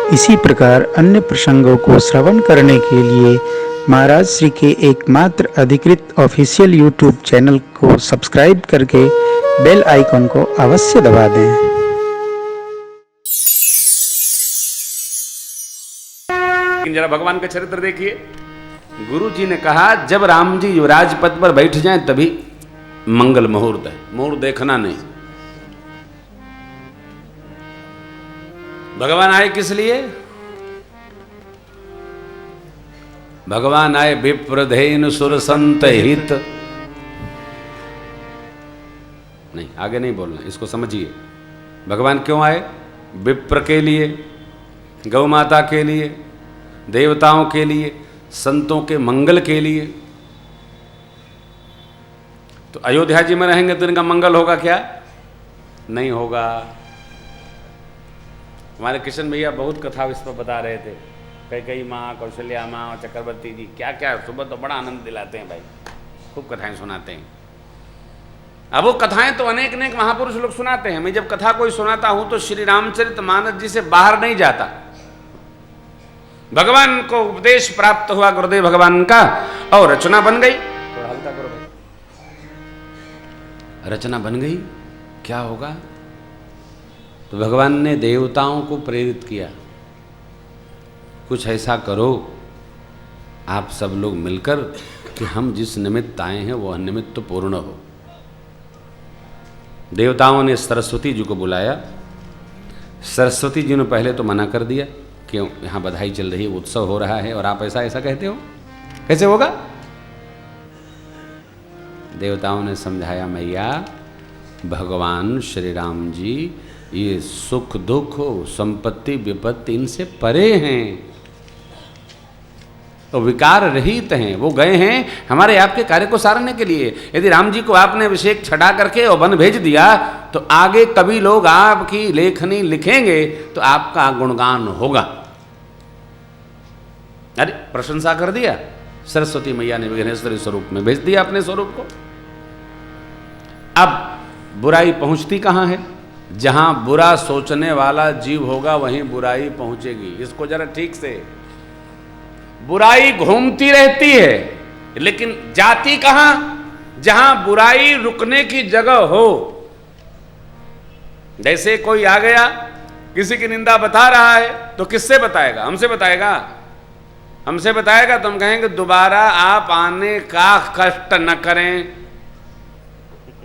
इसी प्रकार अन्य प्रसंगों को श्रवण करने के लिए महाराज श्री के एकमात्र अधिकृत ऑफिशियल यूट्यूब चैनल को सब्सक्राइब करके बेल आइकन को अवश्य दबा दें। जरा भगवान का चरित्र देखिए। गुरु जी ने कहा जब राम जी युवराज पद पर बैठ जाएं तभी मंगल मुहूर्त है, मुहूर्त देखना नहीं। भगवान आए किस लिए? भगवान आए विप्रधेनु सुर संत हित। नहीं, आगे नहीं बोलना, इसको समझिए। भगवान क्यों आए? विप्र के लिए, गौ माता के लिए, देवताओं के लिए, संतों के मंगल के लिए। तो अयोध्या जी में रहेंगे तो इनका मंगल होगा क्या? नहीं होगा। हमारे किशन भैया बहुत कथा इस पर बता रहे थे। कैकेयी माँ, कौशल्या माँ और चक्रवर्ती जी, क्या क्या सुबह तो बड़ा आनंद दिलाते हैं भाई, खूब कथाएं सुनाते हैं। अब वो कथाएं तो अनेक अनेक महापुरुष लोग सुनाते हैं। मैं जब कथा कोई सुनाता हूं तो श्री रामचरितमानस जी से बाहर नहीं जाता। भगवान को उपदेश प्राप्त हुआ गुरुदेव भगवान का और रचना बन गई। थोड़ा हल्का करो भाई। रचना बन गई, क्या होगा? तो भगवान ने देवताओं को प्रेरित किया, कुछ ऐसा करो आप सब लोग मिलकर कि हम जिस निमित्त आए हैं वह निमित्त तो पूर्ण हो। देवताओं ने सरस्वती जी को बुलाया। सरस्वती जी ने पहले तो मना कर दिया, क्यों? यहाँ बधाई चल रही है, उत्सव हो रहा है और आप ऐसा ऐसा कहते हो, कैसे होगा? देवताओं ने समझाया, मैया भगवान श्री राम जी ये सुख दुख संपत्ति विपत्ति इनसे परे हैं, तो विकार रहित हैं। वो गए हैं हमारे आपके कार्य को सारने के लिए। यदि राम जी को आपने अभिषेक छटा करके और वन भेज दिया तो आगे कभी लोग आपकी लेखनी लिखेंगे तो आपका गुणगान होगा। अरे प्रशंसा कर दिया। सरस्वती मैया ने विघ्नेश्वरी स्वरूप में भेज दिया अपने स्वरूप को। अब बुराई पहुंचती कहां है? जहां बुरा सोचने वाला जीव होगा वहीं बुराई पहुंचेगी। इसको जरा ठीक से, बुराई घूमती रहती है लेकिन जाती कहां? जहां बुराई रुकने की जगह हो। जैसे कोई आ गया किसी की निंदा बता रहा है तो किससे बताएगा? हमसे बताएगा। हमसे बताएगा तो हम कहेंगे दोबारा आप आने का कष्ट न करें।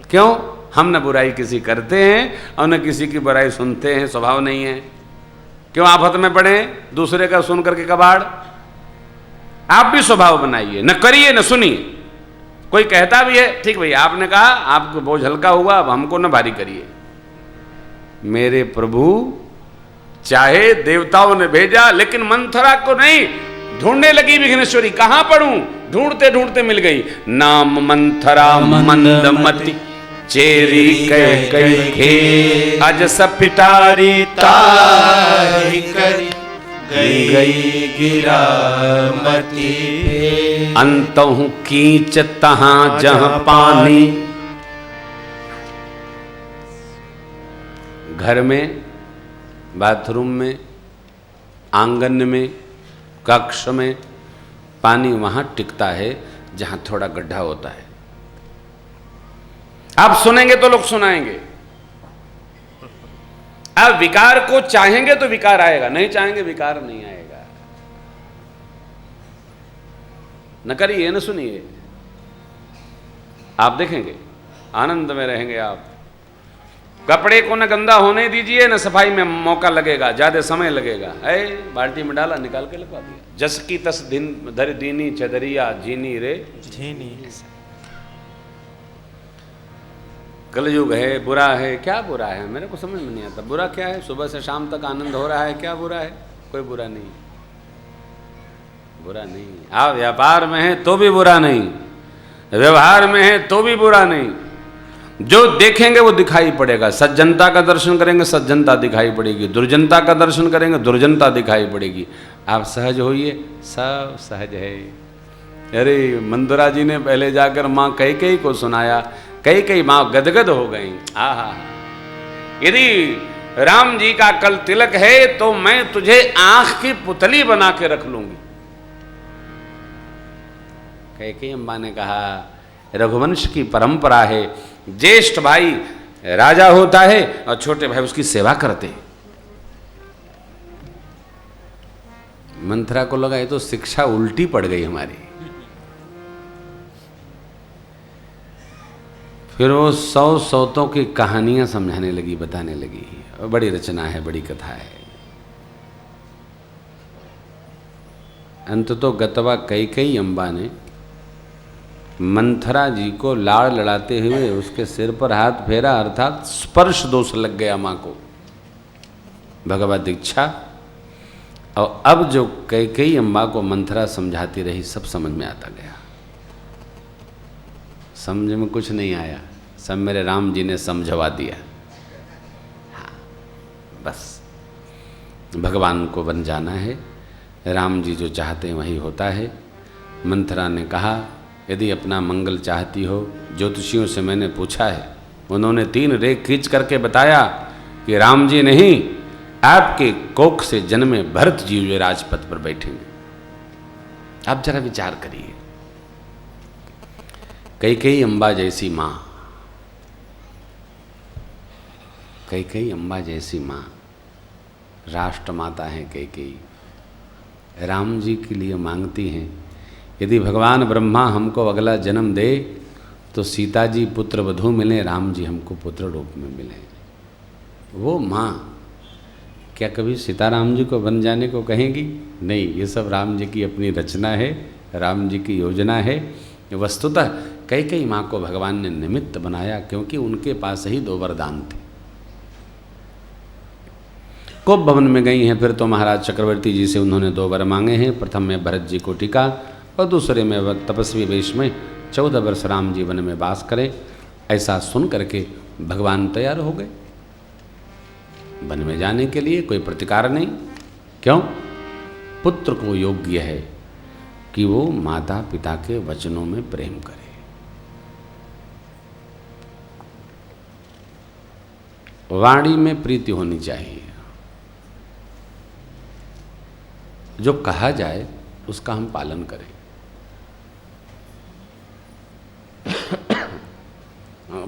क्यों? हम न बुराई किसी करते हैं और न किसी की बुराई सुनते हैं, स्वभाव नहीं है। क्यों आफत में पड़े दूसरे का सुन करके कबाड़? आप भी स्वभाव बनाइए, न करिए न सुनिए। कोई कहता भी है ठीक भैया आपने कहा, आपको बोझ हल्का हुआ, अब हमको न भारी करिए। मेरे प्रभु चाहे देवताओं ने भेजा लेकिन मंथरा को नहीं, ढूंढने लगी विघ्नेश्वरी, कहां पढ़ूं? ढूंढते ढूंढते मिल गई। नाम मंथरा मंदमती चेरी कैकेयी अजस पिटारी तारी करी गई गिरामती अंतहु कीच तहां जहां पानी। घर में, बाथरूम में, आंगन में, कक्ष में पानी वहां टिकता है जहां थोड़ा गड्ढा होता है। आप सुनेंगे तो लोग सुनाएंगे। आप विकार को चाहेंगे तो विकार आएगा, नहीं चाहेंगे विकार नहीं आएगा। न करिए न सुनिए, आप देखेंगे आनंद में रहेंगे। आप कपड़े को न गंदा होने दीजिए न सफाई में मौका लगेगा, ज्यादा समय लगेगा। बाल्टी में डाला, निकाल के लगवा दिया। जस की तस दिन धर दीनी चदरिया जीनी रे जीनी। कलयुग है, बुरा है। क्या बुरा है? मेरे को समझ में नहीं आता बुरा क्या है। सुबह से शाम तक आनंद हो रहा है, क्या बुरा है? कोई बुरा नहीं, बुरा नहीं। आप व्यापार में है तो भी बुरा नहीं, व्यवहार में है तो भी बुरा नहीं। जो देखेंगे वो दिखाई पड़ेगा। सज्जनता का दर्शन करेंगे, सज्जनता दिखाई पड़ेगी। दुर्जनता का दर्शन करेंगे, दुर्जनता दिखाई पड़ेगी। आप सहज होइए, सब सहज है। अरे मंदुरा जी ने पहले जाकर माँ कैकेयी को सुनाया, कैकेयी माँ गदगद हो गई। आहा, यदि राम जी का कल तिलक है तो मैं तुझे आंख की पुतली बना के रख लूंगी। कैकेयी अम्बा ने कहा, रघुवंश की परंपरा है, ज्येष्ठ भाई राजा होता है और छोटे भाई उसकी सेवा करते हैं। मंथरा को लगा ये तो शिक्षा उल्टी पड़ गई हमारी। फिर वो 100 सौतों की कहानियां समझाने लगी, बताने लगी। बड़ी रचना है, बड़ी कथा है। अंत तो गतवा कैकेयी अम्बा ने मंथरा जी को लाड़ लड़ाते हुए उसके सिर पर हाथ फेरा, अर्थात स्पर्श दोष लग गया मां को, भगवत दीक्षा। और अब जो कैकेयी अम्बा को मंथरा समझाती रही सब समझ में आता गया। समझ में कुछ नहीं आया, सब मेरे राम जी ने समझवा दिया। हाँ, बस भगवान को बन जाना है, राम जी जो चाहते हैं वही होता है। मंथरा ने कहा, यदि अपना मंगल चाहती हो, ज्योतिषियों से मैंने पूछा है, उन्होंने 3 रेख खींच करके बताया कि राम जी नहीं, आपके कोख से जन्मे भरत जी जो राजपथ पर बैठेंगे। आप जरा विचार करिए, कैकेयी अम्बा जैसी मां, कैकेयी अम्बा जैसी मां, राष्ट्रमाता है कैकेयी, राम जी के लिए मांगती हैं, यदि भगवान ब्रह्मा हमको अगला जन्म दे तो सीता जी पुत्र वधू मिले, राम जी हमको पुत्र रूप में मिले। वो माँ क्या कभी सीताराम जी को बन जाने को कहेंगी? नहीं, ये सब राम जी की अपनी रचना है, राम जी की योजना है। वस्तुतः कैकेयी माँ को भगवान ने निमित्त बनाया, क्योंकि उनके पास ही 2 वरदान थे। कोप भवन में गई हैं, फिर तो महाराज चक्रवर्ती जी से उन्होंने 2 वर मांगे हैं। प्रथम में भरत जी को टीका और दूसरे में वह तपस्वी वेश में 14 वर्ष राम जी वन में वास करें। ऐसा सुन करके भगवान तैयार हो गए वन में जाने के लिए, कोई प्रतिकार नहीं। क्यों? पुत्र को योग्य है कि वो माता पिता के वचनों में प्रेम करे। वाणी में प्रीति होनी चाहिए, जो कहा जाए उसका हम पालन करें।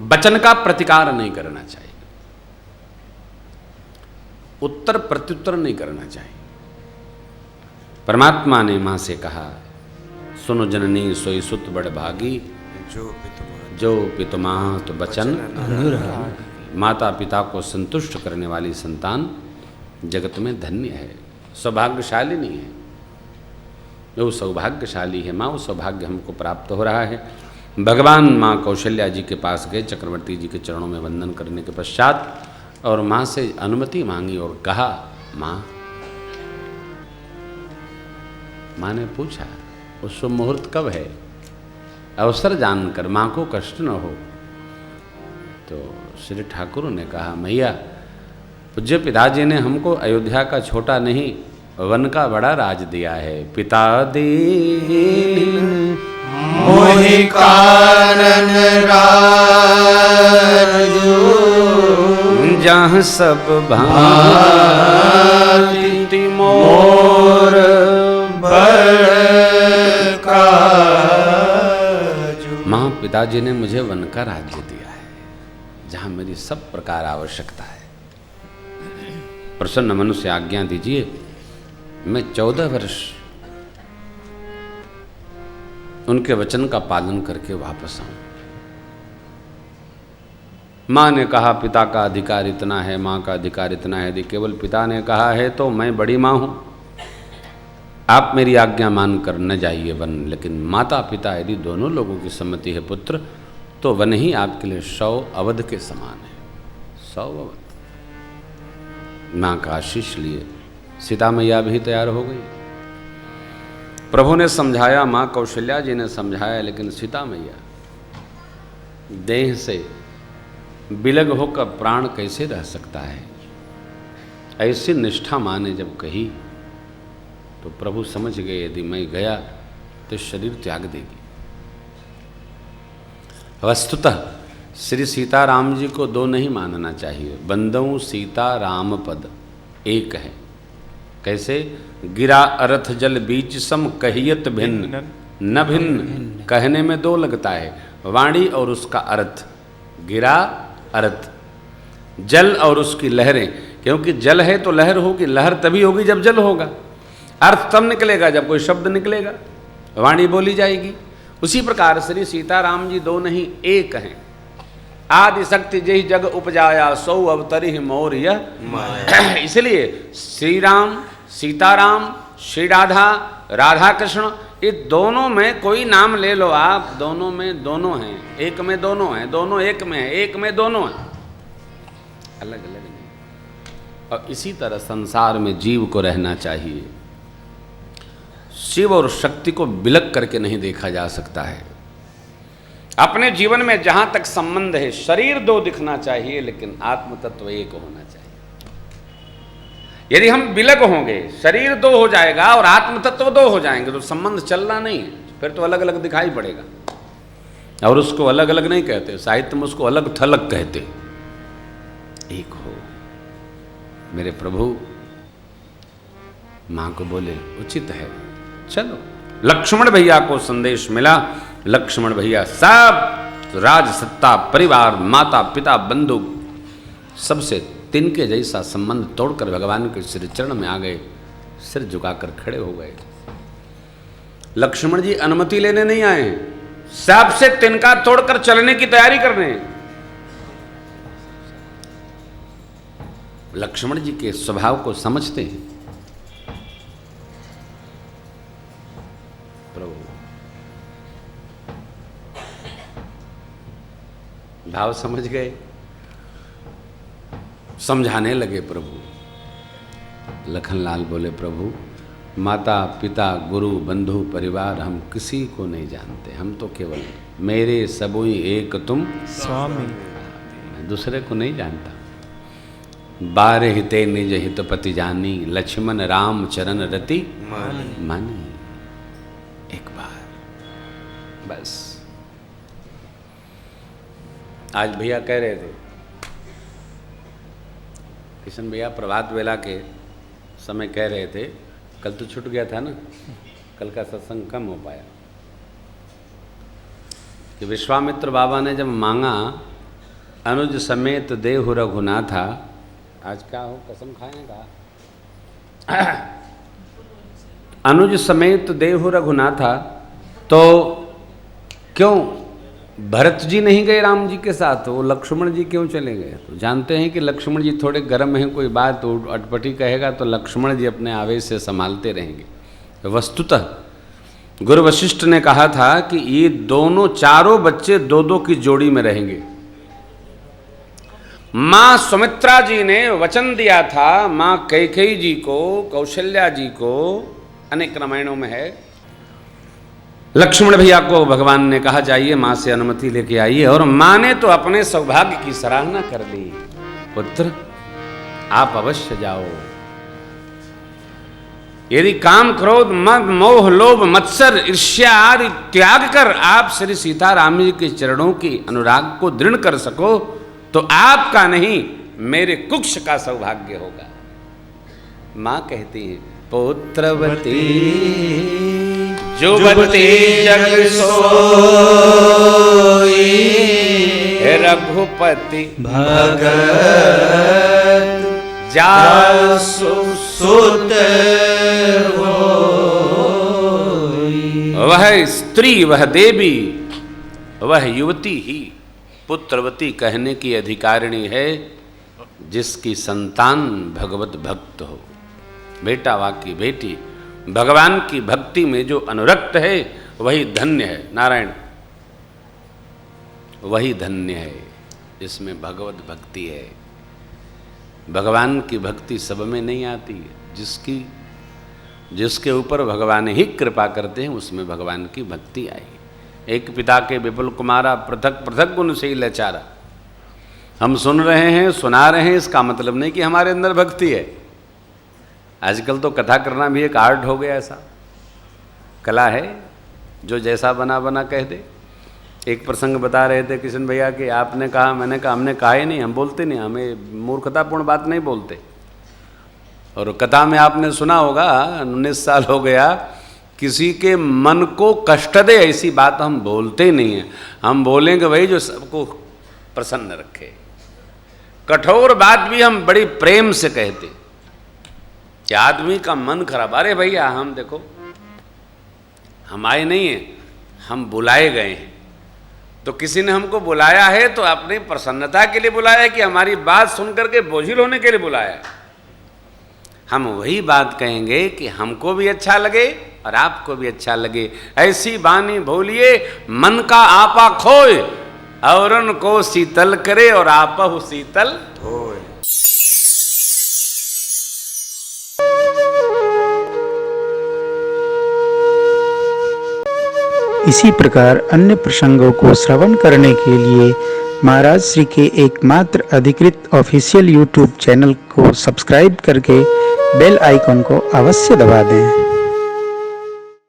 वचन का प्रतिकार नहीं करना चाहिए, उत्तर प्रत्युत्तर नहीं करना चाहिए। परमात्मा ने मां से कहा, सुनो जननी सोई सुत बड़ भागी, जो पितुमात वचन माता पिता को संतुष्ट करने वाली संतान जगत में धन्य है, सौभाग्यशाली नहीं है। जो सौभाग्यशाली है माँ, वो सौभाग्य हमको प्राप्त हो रहा है। भगवान माँ कौशल्या जी के पास गए, चक्रवर्ती जी के चरणों में वंदन करने के पश्चात, और माँ से अनुमति मांगी और कहा, माँ ने पूछा वो शुभ मुहूर्त कब है, अवसर जानकर माँ को कष्ट न हो। तो श्री ठाकुर ने कहा, मैया पूज्य पिताजी ने हमको अयोध्या का छोटा नहीं वन का बड़ा राज दिया है। पिता दीन मोहि कानन राजू, जहाँ सब भांति मोर बरकाजू। माँ पिताजी ने मुझे वन का राज्य दिया है, जहाँ मेरी सब प्रकार आवश्यकता है। प्रसन्न मनु से आज्ञा दीजिए, मैं 14 वर्ष उनके वचन का पालन करके वापस आऊं। माँ ने कहा, पिता का अधिकार इतना है, माँ का अधिकार इतना है। यदि केवल पिता ने कहा है तो मैं बड़ी माँ हूँ, आप मेरी आज्ञा मानकर न जाइए वन। लेकिन माता पिता यदि दोनों लोगों की सम्मति है पुत्र, तो वन ही आपके लिए 100 अवध के समान है। 100 अवध। माँ का आशीष लिए सीता मैया भी तैयार हो गई। प्रभु ने समझाया, माँ कौशल्या जी ने समझाया, लेकिन सीता मैया देह से विलग होकर प्राण कैसे रह सकता है। ऐसी निष्ठा माँ ने जब कही तो प्रभु समझ गए, यदि मैं गया तो शरीर त्याग देगी। वस्तुतः श्री सीताराम जी को दो नहीं मानना चाहिए। बंदऊ सीता राम पद एक है। कैसे? गिरा अर्थ जल बीच सम कहियत भिन्न न भिन्न, कहने में दो लगता है, वाणी और उसका अर्थ। गिरा अर्थ, जल और उसकी लहरें, क्योंकि जल है तो लहर होगी, लहर तभी होगी जब जल होगा। अर्थ तब निकलेगा जब कोई शब्द निकलेगा, वाणी बोली जाएगी। उसी प्रकार श्री सीताराम जी दो नहीं एक हैं। आदि शक्ति जही जग उपजाया सौ अवतरि मोर यह। इसलिए श्री राम, सीताराम, श्री राधा, राधा कृष्ण, ये दोनों में कोई नाम ले लो आप, दोनों में दोनों हैं, एक में दोनों हैं, दोनों एक में है, एक में दोनों हैं, अलग अलग नहीं। और इसी तरह संसार में जीव को रहना चाहिए। शिव और शक्ति को बिलक करके नहीं देखा जा सकता है। अपने जीवन में जहां तक संबंध है, शरीर दो दिखना चाहिए लेकिन आत्म तत्व एक होना चाहिए। यदि हम बिलक होंगे, शरीर दो हो जाएगा और आत्म तत्व दो हो जाएंगे तो संबंध चलना नहीं है, फिर तो अलग अलग दिखाई पड़ेगा। और उसको अलग अलग नहीं कहते, साहित्य में उसको अलग थलग कहते। एक हो। मेरे प्रभु मां को बोले उचित है, चलो। लक्ष्मण भैया को संदेश मिला। लक्ष्मण भैया सब राज सत्ता, परिवार, माता पिता, बंधु, सबसे तिनके जैसा संबंध तोड़कर भगवान के श्री चरण में आ गए, सिर झुकाकर खड़े हो गए। लक्ष्मण जी अनुमति लेने नहीं आए हैं, सबसे तिनका तोड़कर चलने की तैयारी कर रहे हैं। लक्ष्मण जी के स्वभाव को समझते हैं। प्रभु भाव समझ गए, समझाने लगे। प्रभु लखनलाल बोले, प्रभु माता पिता, गुरु, बंधु, परिवार हम किसी को नहीं जानते, हम तो केवल मेरे सबोई एक तुम स्वामी, मैं दूसरे को नहीं जानता। बारे हिते निज हितपति जानी, लक्ष्मण राम चरण रति मानी। एक बार बस। आज भैया कह रहे थे, किशन भैया प्रभात वेला के समय कह रहे थे, कल तो छूट गया था ना, कल का सत्संग कम हो पाया, कि विश्वामित्र बाबा ने जब मांगा अनुज समेत देहु रघुनाथा, आज क्या हो कसम खाएगा, अनुज समेत देहु रघुनाथा, तो क्यों भरत जी नहीं गए राम जी के साथ, वो लक्ष्मण जी क्यों चले गए? तो जानते हैं कि लक्ष्मण जी थोड़े गर्म हैं, कोई बात तो अटपटी कहेगा तो लक्ष्मण जी अपने आवेश से संभालते रहेंगे। वस्तुतः गुरु वशिष्ठ ने कहा था कि ये दोनों चारों बच्चे दो दो की जोड़ी में रहेंगे। मां सुमित्रा जी ने वचन दिया था मां कैकेयी जी को, कौशल्या जी को, अनेक रामायणों में है। लक्ष्मण भैया को भगवान ने कहा जाइए मां से अनुमति लेके आइए, और मां ने तो अपने सौभाग्य की सराहना कर ली। पुत्र आप अवश्य जाओ, यदि काम क्रोध मद मोह लोभ मत्सर ईर्ष्या आदि त्याग कर आप श्री सीताराम जी के चरणों की अनुराग को दृढ़ कर सको तो आपका नहीं मेरे कुक्ष का सौभाग्य होगा। मां कहती है, पुत्रवती जुबती जग सोई, रघुपति भगत जासु सुत होई। वह स्त्री, वह देवी, वह युवती ही पुत्रवती कहने की अधिकारिणी है जिसकी संतान भगवत भक्त हो। बेटा वा की बेटी भगवान की भक्ति में जो अनुरक्त है वही धन्य है। नारायण, वही धन्य है जिसमें भगवत भक्ति है। भगवान की भक्ति सब में नहीं आती है, जिसके ऊपर भगवान ही कृपा करते हैं उसमें भगवान की भक्ति आई। एक पिता के विपुल कुमारा, पृथक पृथक गुण से ही लाचारा। हम सुन रहे हैं, सुना रहे हैं, इसका मतलब नहीं कि हमारे अंदर भक्ति है। आजकल तो कथा करना भी एक आर्ट हो गया, ऐसा कला है जो जैसा बना बना कह दे। एक प्रसंग बता रहे थे किशन भैया कि आपने कहा, मैंने कहा हमने कहा ही नहीं, हम बोलते नहीं, हमें मूर्खतापूर्ण बात नहीं बोलते। और कथा में आपने सुना होगा, 19 साल हो गया, किसी के मन को कष्ट दे ऐसी बात हम बोलते ही नहीं हैं। हम बोलेंगे वही जो सबको प्रसन्न रखे। कठोर बात भी हम बड़ी प्रेम से कहते कि आदमी का मन खराब, अरे भैया हम देखो हम आए नहीं हैं, हम बुलाए गए हैं। तो किसी ने हमको बुलाया है तो अपनी प्रसन्नता के लिए बुलाया है कि हमारी बात सुनकर के बोझिल होने के लिए बुलाया है। हम वही बात कहेंगे कि हमको भी अच्छा लगे और आपको भी अच्छा लगे। ऐसी बानी भूलिए मन का आपा खोए, और उनको शीतल करे और आपहु शीतल होए। इसी प्रकार अन्य प्रसंगों को श्रवण करने के लिए महाराज श्री के एकमात्र अधिकृत ऑफिशियल यूट्यूब चैनल को सब्सक्राइब करके बेल आइकन को अवश्य दबा दें।